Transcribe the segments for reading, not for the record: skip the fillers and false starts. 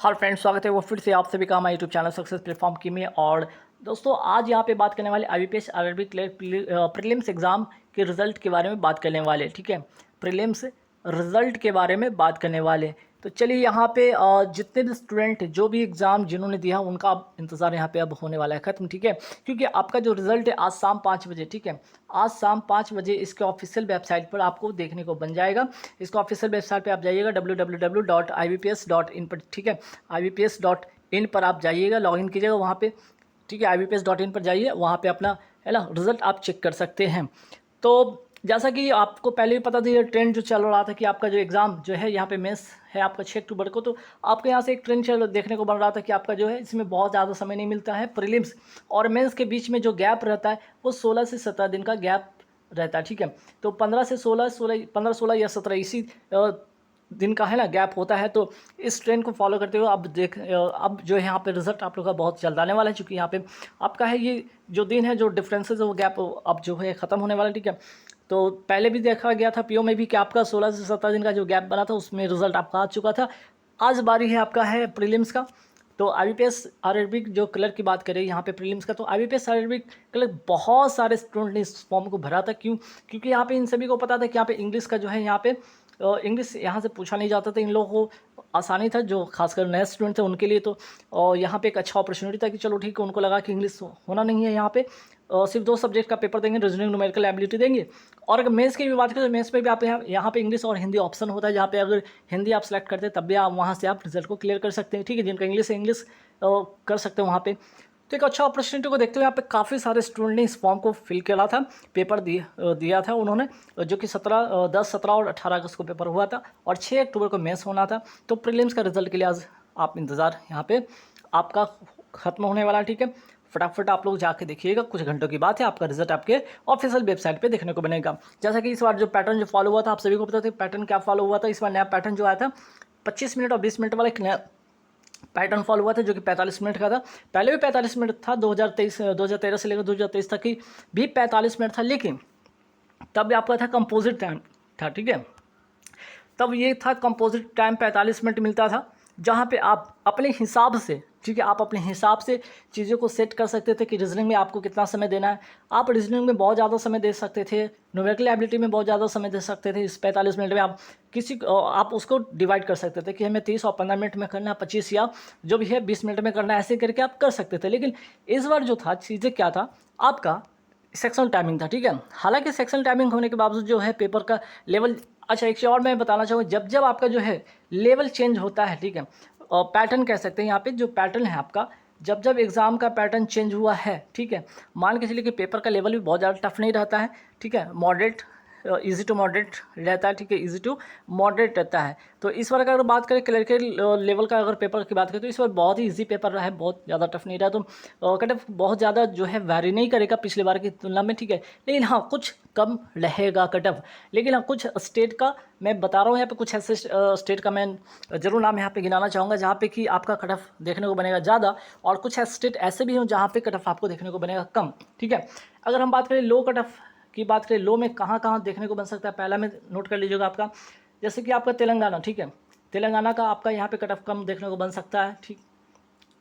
Hello friends, स्वागत है वो फिर से आप सभी का हमारे यूट्यूब चैनल सक्सेस प्लेटफॉर्म की में। और दोस्तों आज यहाँ पे बात करने वाले IBPS RRB clear prelims exam के रिज़ल्ट के बारे में बात करने वाले। ठीक है, प्रीलिम्स रिज़ल्ट के बारे में बात करने वाले। तो चलिए यहाँ पे जितने भी स्टूडेंट जो भी एग्ज़ाम जिन्होंने दिया उनका अब इंतज़ार यहाँ पे अब होने वाला है ख़त्म। ठीक है, क्योंकि आपका जो रिज़ल्ट है आज शाम 5 बजे, ठीक है, आज शाम 5 बजे इसके ऑफिशियल वेबसाइट पर आपको देखने को बन जाएगा। इसका ऑफिशियल वेबसाइट पे आप जाइएगा www.ibps.in पर। ठीक है, ibps.in पर आप जाइएगा, लॉगिन कीजिएगा वहाँ पे। ठीक है, ibps.in पर जाइए, वहाँ पे अपना है ना रिज़ल्ट आप चेक कर सकते हैं। तो जैसा कि आपको पहले भी पता था, ये ट्रेंड जो चल रहा था कि आपका जो एग्ज़ाम जो है यहाँ पे मेंस है आपका 6 अक्टूबर को, तो आपके यहाँ से एक ट्रेंड चल देखने को बन रहा था कि आपका जो है इसमें बहुत ज़्यादा समय नहीं मिलता है। प्रीलिम्स और मेंस के बीच में जो गैप रहता है वो 16 से 17 दिन का गैप रहता है। ठीक है, तो 15 से 16 15 16 या 17 इसी दिन का है ना गैप होता है। तो इस ट्रेंड को फॉलो करते हुए अब जो है यहाँ पे रिजल्ट आप लोग का बहुत जल्द आने वाला है, क्योंकि यहाँ पे आपका है ये जो दिन है, जो डिफरेंसेस है वो गैप अब जो है ख़त्म होने वाला है। ठीक है, तो पहले भी देखा गया था पीओ में भी कि आपका 16 से 17 दिन का जो गैप बना था उसमें रिजल्ट आपका आ चुका था। आज बारी है आपका है प्रीलिम्स का। तो IBPS आरआरबी जो क्लर्क की बात करें यहाँ पे प्रीलिम्स का, तो IBPS आरआरबी क्लर्क बहुत सारे स्टूडेंट ने इस फॉर्म को भरा था। क्यों? क्योंकि यहाँ पे इन सभी को पता था कि यहाँ पे इंग्लिश का जो है यहाँ पे इंग्लिश यहाँ से पूछा नहीं जाता था। इन लोगों को आसानी था, जो खासकर नए स्टूडेंट थे उनके लिए। तो यहाँ पे एक अच्छा अपॉर्चुनिटी था कि चलो ठीक है, उनको लगा कि इंग्लिश होना नहीं है यहाँ पे, सिर्फ 2 सब्जेक्ट का पेपर देंगे, रीजनिंग न्यूमेरिकल एबिलिटी देंगे। और अगर मेंस की भी बात करें तो मेंस में भी आप यहाँ पे इंग्लिश और हिंदी ऑप्शन होता है, जहाँ पे अगर हिंदी आप सेलेक्ट करते हैं तब भी आप वहाँ से आप रिजल्ट को क्लियर कर सकते हैं। ठीक है, जिनका इंग्लिश है इंग्लिश कर सकते हैं वहाँ पे। तो एक अच्छा अपॉर्चुनिटी को देखते हुए यहाँ पे काफ़ी सारे स्टूडेंट ने इस फॉर्म को फिल करा था, पेपर दिया था उन्होंने, जो कि 10, 17 और 18 अगस्त को पेपर हुआ था और 6 अक्टूबर को मेंस होना था। तो प्रीलिम्स का रिजल्ट के लिए आज आप इंतज़ार यहाँ पे आपका ख़त्म होने वाला है। ठीक है, फटाफट आप लोग जाके देखिएगा, कुछ घंटों की बात है, आपका रिजल्ट आपके ऑफिशियल वेबसाइट पे देखने को बनेगा। जैसा कि इस बार जो पैटर्न जो फॉलो हुआ था, आप सभी को पता था पैटर्न क्या फॉलो हुआ था। इस बार नया पैटर्न जो आया था 25 मिनट और 20 मिनट वाला एक नया पैटर्न फॉलो हुआ था, जो कि 45 मिनट का था। पहले भी 45 मिनट था, 2013 से लेकर 2023 तक की भी 45 मिनट था, लेकिन तब आपका था कंपोजिट टाइम था। ठीक है, तब ये था कंपोजिट टाइम 45 मिनट मिलता था, जहाँ पे आप अपने हिसाब से, ठीक है, आप अपने हिसाब से चीज़ों को सेट कर सकते थे कि रीजनिंग में आपको कितना समय देना है। आप रीजनिंग में बहुत ज़्यादा समय दे सकते थे, न्यूमेरिकल एबिलिटी में बहुत ज़्यादा समय दे सकते थे। इस 45 मिनट में आप उसको डिवाइड कर सकते थे कि हमें 30 और 15 मिनट में करना है, 25 या जो भी है 20 मिनट में करना है, ऐसे करके आप कर सकते थे। लेकिन इस बार जो था चीज़ें क्या था, आपका सेक्शनल टाइमिंग था। ठीक है, हालांकि सेक्शनल टाइमिंग होने के बावजूद जो है पेपर का लेवल, अच्छा एक चीज़ और मैं बताना चाहूँगा, जब जब आपका जो है लेवल चेंज होता है, ठीक है, और पैटर्न कह सकते हैं यहाँ पे, जो पैटर्न है आपका, जब जब एग्ज़ाम का पैटर्न चेंज हुआ है, ठीक है, मान के चलिए कि पेपर का लेवल भी बहुत ज़्यादा टफ नहीं रहता है। ठीक है, मॉडरेट, इजी टू मॉडरेट रहता है। ठीक है, इजी टू मॉडरेट रहता है। तो इस बार अगर बात करें क्लरिकल लेवल का, अगर पेपर की बात करें तो इस बार बहुत ही इजी पेपर रहा है, बहुत ज़्यादा टफ नहीं रहा। तो कट ऑफ बहुत ज़्यादा जो है वैरी नहीं करेगा पिछले बार की तुलना में। ठीक है, लेकिन हाँ कुछ कम रहेगा कट ऑफ। लेकिन हाँ कुछ स्टेट का मैं बता रहा हूँ यहाँ पे, कुछ ऐसे स्टेट का मैं ज़रूर नाम यहाँ पे गिनाना चाहूँगा जहाँ पे कि आपका कट ऑफ देखने को बनेगा ज़्यादा, और कुछ स्टेट ऐसे भी हों जहाँ पे कट ऑफ आपको देखने को बनेगा कम। ठीक है, अगर हम बात करें लो कट ऑफ की बात करें, लो में कहाँ कहाँ देखने को बन सकता है, पहला में नोट कर लीजिएगा आपका, जैसे कि आपका तेलंगाना। ठीक है, तेलंगाना का आपका यहाँ पे कट ऑफ कम देखने को बन सकता है। ठीक,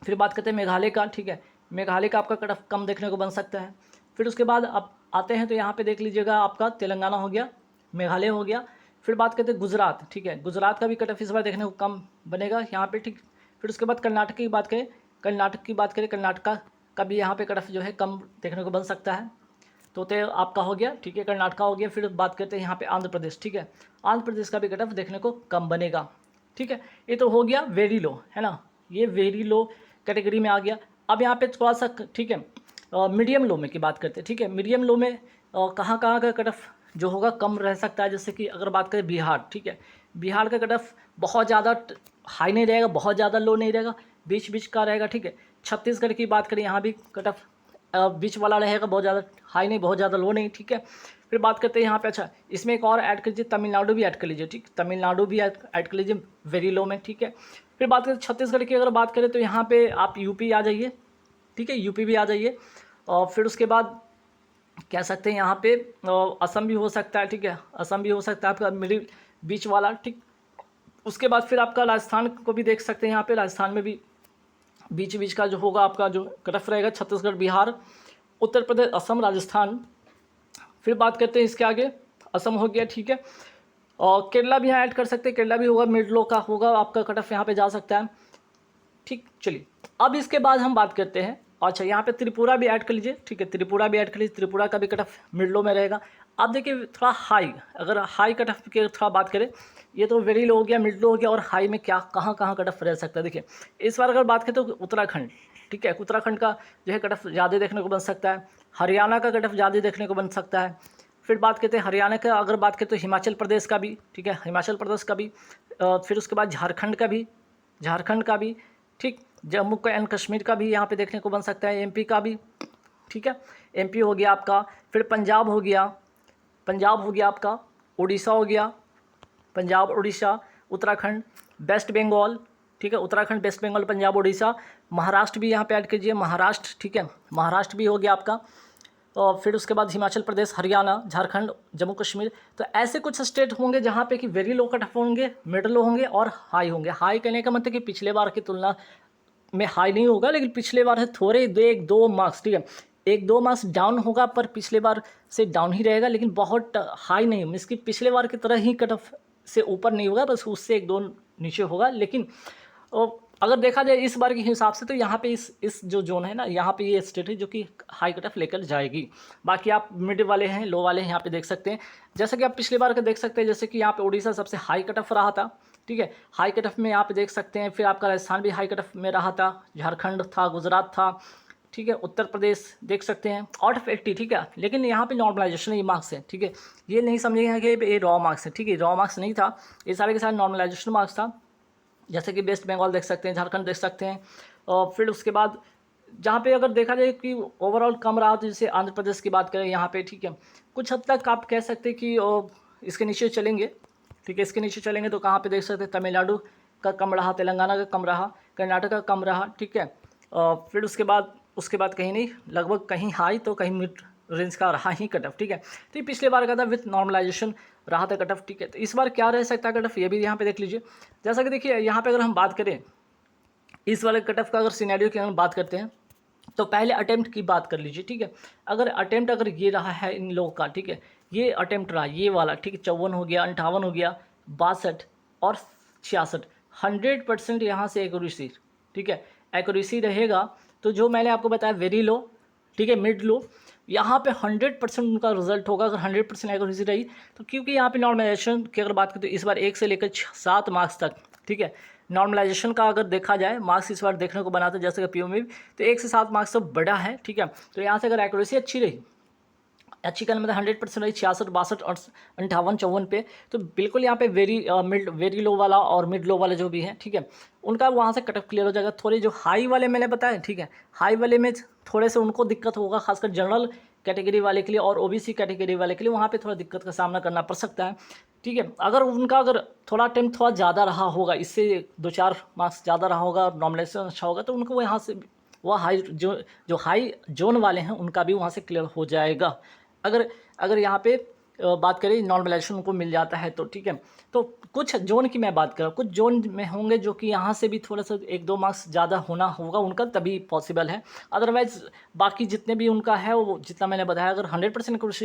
फिर बात करते हैं मेघालय का। ठीक है, मेघालय का आपका कट ऑफ कम देखने को बन सकता है। फिर उसके बाद आप आते हैं तो यहाँ पे देख लीजिएगा, आपका तेलंगाना हो गया, मेघालय हो गया। फिर बात करते हैं गुजरात। ठीक है, गुजरात का भी कट ऑफ इस बार देखने को कम बनेगा यहाँ पे। ठीक, फिर उसके बाद कर्नाटक की बात करें, कर्नाटका का भी यहाँ पे कट ऑफ जो है कम देखने को बन सकता है। तो आपका हो गया, ठीक है, कर्नाटका हो गया। फिर बात करते हैं यहाँ पे आंध्र प्रदेश। ठीक है, आंध्र प्रदेश का भी कट ऑफ देखने को कम बनेगा। ठीक है, ये तो हो गया वेरी लो, है ना, ये वेरी लो कैटेगरी में आ गया। अब यहाँ पे थोड़ा सा, ठीक है, मीडियम लो में की बात करते हैं। ठीक है, मीडियम लो में कहाँ कहाँ का कट ऑफ जो होगा कम रह सकता है, जैसे कि अगर बात करें बिहार। ठीक है, बिहार का कट ऑफ बहुत ज़्यादा हाई नहीं रहेगा, बहुत ज़्यादा लो नहीं रहेगा, बीच बीच का रहेगा। ठीक है, छत्तीसगढ़ की बात करें, यहाँ भी कट ऑफ बीच वाला रहेगा, बहुत ज़्यादा हाई नहीं, बहुत ज़्यादा लो नहीं। ठीक है, फिर बात करते हैं यहाँ पे, अच्छा इसमें एक और ऐड कर लीजिए, तमिलनाडु भी ऐड कर लीजिए। ठीक, तमिलनाडु भी ऐड कर लीजिए वेरी लो में। ठीक है, फिर बात करें छत्तीसगढ़ की, अगर बात करें तो यहाँ पे आप यूपी आ जाइए। ठीक है, यूपी भी आ जाइए। और फिर उसके बाद कह सकते हैं यहाँ पे असम भी हो सकता है। ठीक है, असम भी हो सकता है आपका मिडिल बीच वाला। ठीक, उसके बाद फिर आपका राजस्थान को भी देख सकते हैं। यहाँ पे राजस्थान में भी बीच बीच का जो होगा आपका जो कट ऑफ रहेगा, छत्तीसगढ़, बिहार, उत्तर प्रदेश, असम, राजस्थान। फिर बात करते हैं इसके आगे, असम हो गया, ठीक है। और केरला भी यहाँ ऐड कर सकते हैं, केरला भी होगा, मिड लो का होगा आपका कट ऑफ यहाँ पे जा सकता है, ठीक। चलिए अब इसके बाद हम बात करते हैं, अच्छा यहाँ पे त्रिपुरा भी ऐड कर लीजिए, ठीक है, त्रिपुरा भी ऐड कर लीजिए, त्रिपुरा का भी कट ऑफ मिड लो में रहेगा। अब देखिए थोड़ा हाई, अगर हाई कट ऑफ की थोड़ा बात करें, ये तो वेरी लो हो गया, मिड लो हो गया, और हाई में क्या कहाँ कहाँ कट ऑफ रह सकता है। देखिए इस बार अगर बात करें तो उत्तराखंड, ठीक है, उत्तराखंड का जो है कट ऑफ ज़्यादा देखने को बन सकता है, हरियाणा का कट ऑफ ज़्यादा देखने को बन सकता है। फिर बात करते हैं हरियाणा का, अगर बात करें तो हिमाचल प्रदेश का भी, ठीक है, हिमाचल प्रदेश का भी, फिर उसके बाद झारखंड का भी, झारखंड का भी, ठीक, जम्मू एंड कश्मीर का भी यहाँ पे देखने को बन सकता है, एमपी का भी, ठीक है, एमपी हो गया आपका, फिर पंजाब हो गया, पंजाब हो गया आपका, उड़ीसा हो गया, पंजाब, उड़ीसा, उत्तराखंड, वेस्ट बंगाल, ठीक है, उत्तराखंड, वेस्ट बंगाल, पंजाब, उड़ीसा, महाराष्ट्र भी यहाँ पे ऐड कीजिए, महाराष्ट्र, ठीक है, महाराष्ट्र भी हो गया आपका, और फिर उसके बाद हिमाचल प्रदेश, हरियाणा, झारखंड, जम्मू कश्मीर। तो ऐसे कुछ स्टेट होंगे जहाँ पे कि वेरी लो कट ऑफ होंगे, मिड लो होंगे और हाई होंगे। हाई कहने का मतलब कि पिछले बार की तुलना में हाई नहीं होगा, लेकिन पिछले बार से थोड़े एक दो मार्क्स, ठीक है, एक दो मार्क्स डाउन होगा, पर पिछले बार से डाउन ही रहेगा, लेकिन बहुत हाई नहीं, मीन्स कि पिछले बार की तरह ही कट ऑफ से ऊपर नहीं होगा, बस उससे एक दो नीचे होगा। लेकिन अगर देखा जाए इस बार के हिसाब से तो यहाँ पे इस जो जोन है ना, यहाँ पे ये स्टेट है जो कि हाई कट ऑफ लेकर जाएगी। बाकी आप मिड वाले हैं, लो वाले हैं, यहाँ पे देख सकते हैं, जैसे कि आप पिछले बार का देख सकते हैं, जैसे कि यहाँ पे उड़ीसा सबसे हाई कट ऑफ रहा था, ठीक है, हाई कट ऑफ में यहाँ पे देख सकते हैं। फिर आपका राजस्थान भी हाई कट ऑफ में रहा था, झारखंड था, गुजरात था, ठीक है, उत्तर प्रदेश देख सकते हैं आउट ऑफ 80, ठीक है। लेकिन यहाँ पे नॉर्मलाइजेशन ये मार्क्स है, ठीक है, ये नहीं समझिएगा कि ये रॉ मार्क्स है, ठीक है, रॉ मार्क्स नहीं था, ये सारे के सारे नॉर्मलाइजेशन मार्क्स था। जैसे कि वेस्ट बंगाल देख सकते हैं, झारखंड देख सकते हैं, और फिर उसके बाद जहाँ पे अगर देखा जाए कि ओवरऑल कम रहा, तो जैसे आंध्र प्रदेश की बात करें यहाँ पे, ठीक है, कुछ हद तक आप कह सकते हैं कि इसके नीचे चलेंगे, ठीक है, इसके नीचे चलेंगे तो कहाँ पे देख सकते हैं, तमिलनाडु का कम रहा, तेलंगाना का कम रहा, कर्नाटक का कम रहा, ठीक है, फिर उसके बाद कहीं नहीं, लगभग कहीं हाई तो कहीं मिड रेंज का रहा ही कट ऑफ, ठीक है। तो ये पिछले बार का था विथ नॉर्मलाइजेशन रहा था कट ऑफ, ठीक है। तो इस बार क्या रह सकता है कट ऑफ, ये भी यहाँ पे देख लीजिए। जैसा कि देखिए यहाँ पे अगर हम बात करें इस वाले कट ऑफ का, अगर सिनेरियो की हम बात करते हैं तो पहले अटेम्प्ट की बात कर लीजिए, ठीक है। अगर अटेम्प्ट अगर ये रहा है इन लोगों का, ठीक है, ये अटेम्प्ट रहा ये वाला, ठीक है, 54 हो गया, 58 हो गया, 62 और 66, 100% यहाँ से एक्यूरेसी, ठीक है, एक्यूरेसी रहेगा। तो जो मैंने आपको बताया वेरी लो, ठीक है, मिड लो, यहाँ पे 100% उनका रिजल्ट होगा अगर 100% एक्यूरेसी रही तो। क्योंकि यहाँ पे नॉर्मलाइजेशन की अगर बात करें तो इस बार 1 से लेकर 7 मार्क्स तक, ठीक है, नॉर्मलाइजेशन का अगर देखा जाए मार्क्स इस बार देखने को बना था, जैसे कि पीओ में भी, तो 1 से 7 मार्क्स तो बड़ा है, ठीक है। तो यहाँ से अगर एक्यूरेसी अच्छी रही, अच्छी करने मतलब 100% रही, 66, 62 और 58, 54 पे, तो बिल्कुल यहाँ पे वेरी लो वाला और मिड लो वाले जो भी हैं, ठीक है, उनका वहाँ से कट ऑफ क्लियर हो जाएगा। थोड़े जो हाई वाले मैंने बताया, ठीक है, हाई वाले में थोड़े से उनको दिक्कत होगा, खासकर जनरल कैटेगरी वाले के लिए और ओबीसी कैटेगरी वाले के लिए, वहाँ पे थोड़ा दिक्कत का सामना करना पड़ सकता है, ठीक है। अगर थोड़ा टाइम थोड़ा ज़्यादा रहा होगा, इससे 2-4 मार्क्स ज़्यादा रहा होगा और नॉमिनेशन अच्छा होगा, तो उनको यहाँ से वह हाई जो हाई जोन वाले हैं उनका भी वहाँ से क्लियर हो जाएगा। अगर यहाँ पे बात करें नॉर्मलाइजेशन को मिल जाता है तो, ठीक है। तो कुछ जोन की मैं बात कर रहा हूँ, कुछ जोन में होंगे जो कि यहाँ से भी थोड़ा सा 1-2 मार्क्स ज़्यादा होना होगा उनका, तभी पॉसिबल है। अदरवाइज़ बाकी जितने भी उनका है वो जितना मैंने बताया, अगर 100% कुछ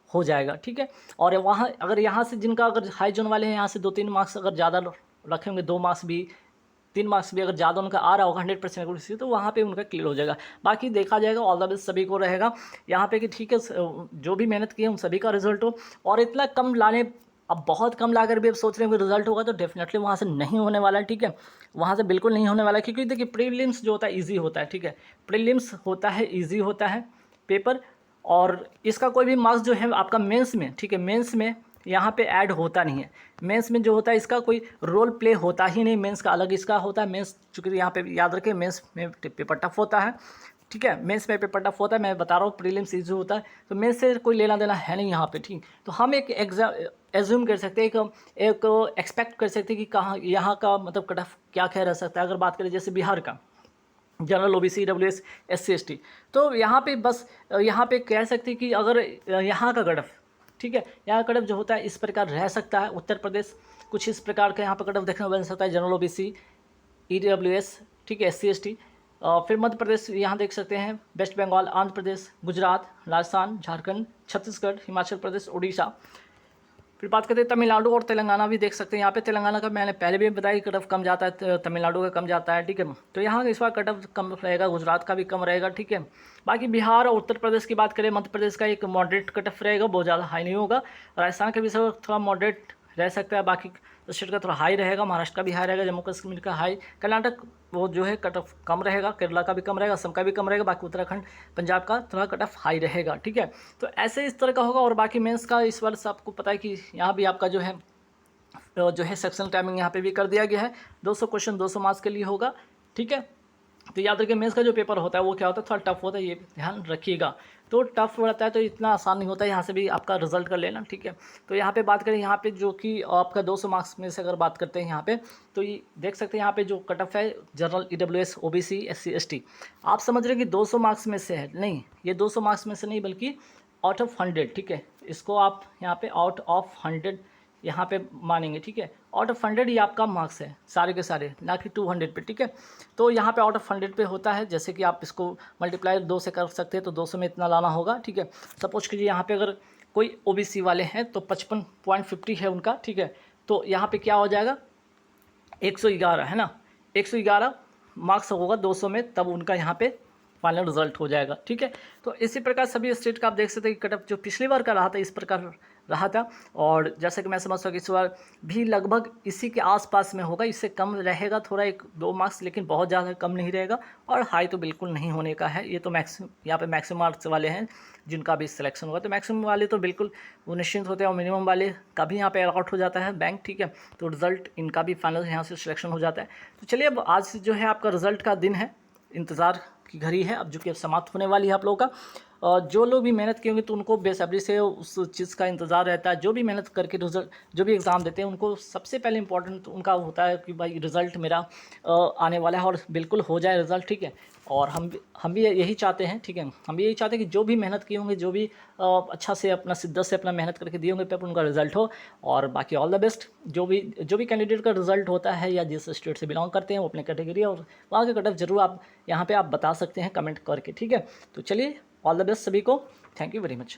हो जाएगा, ठीक है। और वहाँ अगर यहाँ से जिनका अगर हाई जोन वाले हैं, यहाँ से 2-3 मार्क्स अगर ज़्यादा रखेंगे, 2 मार्क्स भी, 3 मार्क्स भी अगर ज़्यादा उनका आ रहा होगा 100% एक्यूरेसी, तो वहाँ पे उनका क्लियर हो जाएगा। बाकी देखा जाएगा, ऑल द बेस्ट सभी को रहेगा यहाँ पे कि ठीक है, जो भी मेहनत की है उन सभी का रिजल्ट हो। और इतना कम लाने, अब बहुत कम लाकर भी अब सोच रहे हैं कि रिजल्ट होगा, तो डेफिनेटली वहाँ से नहीं होने वाला है, ठीक है, वहाँ से बिल्कुल नहीं होने वाला है। क्योंकि देखिए प्रीलिम्स जो होता है ईजी होता है, ठीक है, प्रीलिम्स होता है ईजी होता है पेपर, और इसका कोई भी मार्क्स जो है आपका मेंस में, ठीक है, मेंस में यहाँ पे ऐड होता नहीं है। मेंस में जो होता है इसका कोई रोल प्ले होता ही नहीं, मेंस का अलग इसका होता है। मेंस चूँकि यहाँ पे याद रखें मेंस में पेपर टफ होता है, ठीक है, मेंस में पेपर टफ होता है, मैं बता रहा हूँ प्रीलिम्स इजी होता है, तो मेंस से कोई लेना देना है नहीं यहाँ पे, ठीक। तो हम एक एज्यूम कर सकते हैं, एक एक्सपेक्ट कर सकते हैं कि कहाँ यहाँ का मतलब कट ऑफ क्या रह सकता है। अगर बात करें जैसे बिहार का general OBC EWS SC ST, तो यहाँ पे बस यहाँ पे कह सकते हैं कि अगर यहाँ का कट ऑफ, ठीक है, यहाँ कट ऑफ जो होता है इस प्रकार रह सकता है। उत्तर प्रदेश कुछ इस प्रकार का यहाँ पर कट ऑफ देखने को मिल सकता है। जनरल ओबीसी, EWS, ठीक है, SC ST। फिर मध्य प्रदेश यहाँ देख सकते हैं, वेस्ट बंगाल, आंध्र प्रदेश, गुजरात, राजस्थान, झारखंड, छत्तीसगढ़, हिमाचल प्रदेश, उड़ीसा। फिर बात करते हैं तमिलनाडु और तेलंगाना भी देख सकते हैं। यहाँ पे तेलंगाना का मैंने पहले भी बताया कि कट ऑफ कम जाता है, तमिलनाडु का कम जाता है, ठीक है। तो यहाँ इस बार कट ऑफ कम रहेगा, गुजरात का भी कम रहेगा, ठीक है। बाकी बिहार और उत्तर प्रदेश की बात करें, मध्य प्रदेश का एक मॉडरेट कट ऑफ रहेगा, बहुत ज़्यादा हाई नहीं होगा। राजस्थान का भी सब थोड़ा मॉडरेट रह सकता है, बाकी स्टेट का थोड़ा हाई रहेगा, महाराष्ट्र का भी हाई रहेगा, जम्मू कश्मीर का हाई, कर्नाटक वो जो है कट ऑफ कम रहेगा, केरला का भी कम रहेगा, असम का भी कम रहेगा, बाकी उत्तराखंड, पंजाब का थोड़ा कट ऑफ हाई रहेगा, ठीक है। तो ऐसे इस तरह का होगा। और बाकी मेंस का इस वर्ष आपको पता है कि यहाँ भी आपका जो है सेक्शन टाइमिंग यहाँ पे भी कर दिया गया है। 200 क्वेश्चन 200 मार्क्स के लिए होगा, ठीक है। तो याद रखिए मेंस का जो पेपर होता है वो क्या होता है, थोड़ा टफ होता है, ये ध्यान रखिएगा। तो टफ रहता है तो इतना आसान नहीं होता है यहाँ से भी आपका रिजल्ट कर लेना, ठीक है। तो यहाँ पे बात करें, यहाँ पे जो कि आपका 200 मार्क्स में से अगर बात करते हैं यहाँ पे, तो ये देख सकते हैं यहाँ पे जो कट ऑफ है general, EWS, OBC, SC ST, आप समझ रहे हैं कि 200 मार्क्स में से है, नहीं, ये 200 मार्क्स में से नहीं बल्कि आउट ऑफ 100, ठीक है। इसको आप यहाँ पे आउट ऑफ 100 यहाँ पे मानेंगे, ठीक है। आउट ऑफ 100 ये आपका मार्क्स है सारे के सारे, ना कि 200 पे, ठीक है। तो यहाँ पे आउट ऑफ 100 पे होता है, जैसे कि आप इसको मल्टीप्लाई 2 से कर सकते हैं, तो 200 में इतना लाना होगा, ठीक है। सपोज कीजिए यहाँ पे अगर कोई OBC वाले हैं तो 55.50 है उनका, ठीक है। तो यहाँ पे क्या हो जाएगा, 111 है ना, 111 मार्क्स होगा 200 में, तब उनका यहाँ पे फाइनल रिजल्ट हो जाएगा, ठीक है। तो इसी प्रकार सभी स्टेट का आप देख सकते हैं कि कट ऑफ जो पिछली बार का रहा था इस प्रकार रहा था, और जैसे कि मैं समझता हूँ कि इस बार भी लगभग इसी के आसपास में होगा, इससे कम रहेगा थोड़ा 1-2 मार्क्स, लेकिन बहुत ज़्यादा कम नहीं रहेगा, और हाई तो बिल्कुल नहीं होने का है। ये तो मैक्सिमम यहाँ पे मैक्सिमम मार्क्स वाले हैं जिनका भी सिलेक्शन होगा, तो मैक्सिमम वाले तो बिल्कुल वो निश्चिंत होते हैं, और मिनिमम वाले का भी यहाँ पे अलॉट हो जाता है बैंक, ठीक है। तो रिजल्ट इनका भी फाइनल यहाँ से सिलेक्शन हो जाता है। तो चलिए, अब आज जो है आपका रिजल्ट का दिन है, इंतज़ार की घड़ी है अब, जो कि अब समाप्त होने वाली है आप लोगों का। जो लोग भी मेहनत किए होंगे तो उनको बेसब्री से उस चीज़ का इंतज़ार रहता है। जो भी मेहनत करके रिजल्ट, जो भी एग्ज़ाम देते हैं, उनको सबसे पहले इंपॉर्टेंट उनका होता है कि भाई रिज़ल्ट मेरा आने वाला है, और बिल्कुल हो जाए रिज़ल्ट, ठीक है। और हम भी यही चाहते हैं, ठीक है। हम भी यही चाहते हैं कि जो भी मेहनत किए होंगे, जो भी अच्छा से अपना शिद्दत से अपना मेहनत करके दिए होंगे पेपर, उनका रिज़ल्ट हो। और बाकी ऑल द बेस्ट। जो भी कैंडिडेट का रिज़ल्ट होता है या जिस स्टेट से बिलोंग करते हैं वो अपने कैटेगरी और वहाँ के कट ऑफ जरूर आप यहाँ पे आप बता सकते हैं कमेंट करके, ठीक है। तो चलिए, ऑल द बेस्ट सभी को, थैंक यू वेरी मच।